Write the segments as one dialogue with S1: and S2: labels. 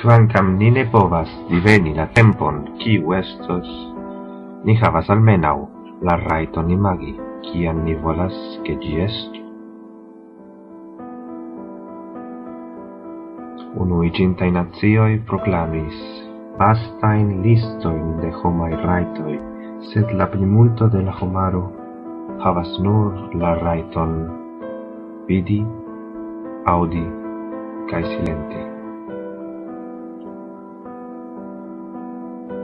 S1: Quancam ni ne povas diveni la tempon, kiu estos, ni havas almenau la rajton imagi, kian ni volas ke ĝi estu. Unuiĝintaj nacioj proklamis vastajn listojn de homaj rajtoj, sed la plimulto de la homaro havas nur la rajton vidi, aŭdi kaj silenti.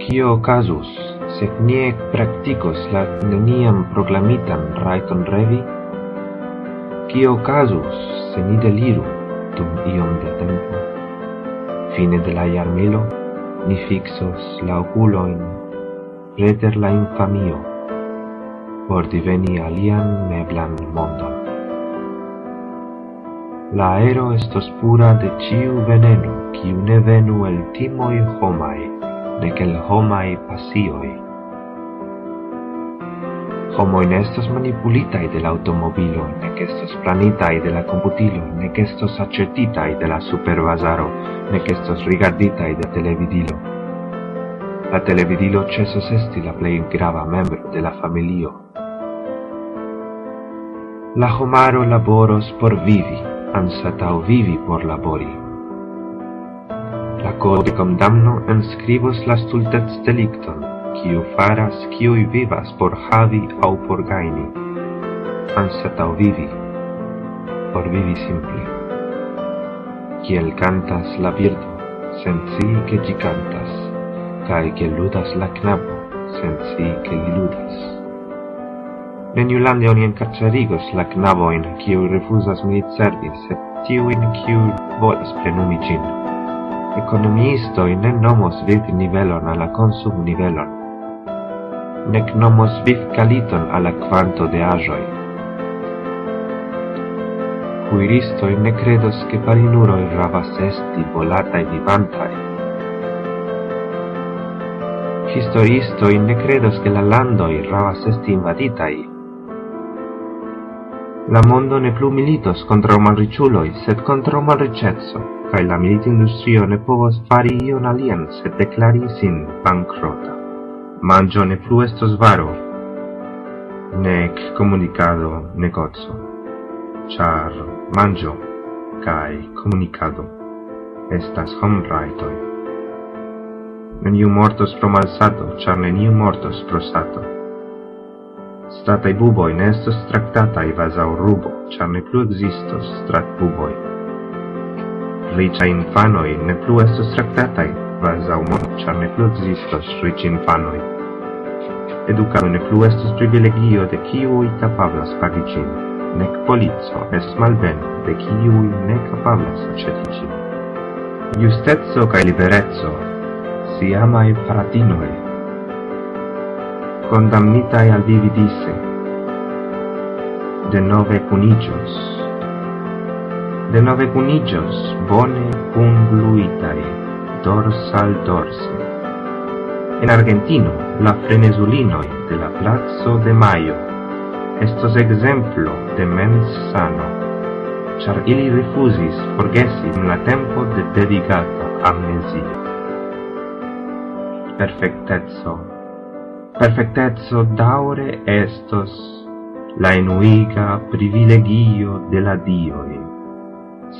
S1: Kio okazus, se ni praktikos la neniam proklamitan rajton revi? Kio okazus, se ni deliru dum iom de tempo? Fine de la jarmilo, ni fixos la okulojn preter la infamio, por diveni alian neblan mondon. La aero estos pura de ĉiu veneno, kiu ne venu el timoj homaj, nek el homaj pasioj. Homoj ne estos manipulitaj de la automobilo, nek estos planitaj de la komputilo, nek estos aĉetitaj de la superbazaro, nek estos rigarditaj de televidilo. La televidilo ĉesos esti la plej grava membro de la familio. La homaro laboros por vivi, anstataŭ vivi por labori. La kodo de kondamno enskribos la stultecdelikton, kiu faras kiuj vivas por havi aŭ por gajni, anstataŭ vivi, por vivi simple. Kiel kantas la birdo, sencii ke ĝi kantas, kaj kiel ludas la knabo, sencii ke li ludas. Neniulande oni enkarcerigos la knabojn, kiuj rifuzas militservi, sed tiujn, kiuj volas plenumi ĝin. Ekonomiistoj ne nomos vivnivelon al la konsumnivelon, nek nomos vivkvaliton al la kvanto de aĵoj. Kuiristoj ne kredos ke parinuroj ravas esti volataj vivantaj. Historiistoj ne kredos ke la landoj ravas esti invaditaj. La mondo ne plu militos kontraŭ malriĉuloj, sed kontraŭ malriĉeco, kaj la militindustrio ne povos fari ion alian, sed deklari sin bankrota. Manĝo ne plu estos varo, nek komunikado negoco, ĉar manĝo kaj komunikado estas homrajtoj. Neniu mortos pro malsato, ĉar neniu mortos pro sato. Strataj buboj ne estos traktataj kvazaŭ rubo, ĉar ne plu ekzistos stratbuboj. Riĉaj infanoj ne plu estos traktataj kvazaŭ mono, ĉar ne plu ekzistos riĉinfanoj. Edukado ne plu estos privilegio de kiuj kapablas pagi ĝin, nek polico estos malbeno de kiuj ne kapablas aĉeti ĝin. Justeco kaj libereco, siamaj fratinoj, condamnitai al vivi dise, denove kuniĝos, bone kungluitaj, dors al dorse. En Argentino, la frenezulinoj de la Placo de Mayo estos ekzemplo de menssano, ĉar ili rifuzis forgesi dum la tempo de devigata amnezio. Perfecteco daŭre estos la enuiga privilegio de la dioj,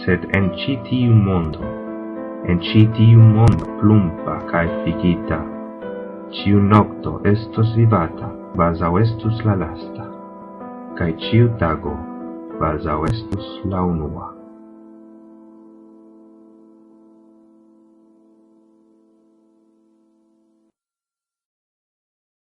S1: sed en ĉi tiu mondo plumpa kaj figita, ĉiu nokto estos vivata kvazaŭ estus la lasta, kaj ĉiu tago kvazaŭ estus la unua.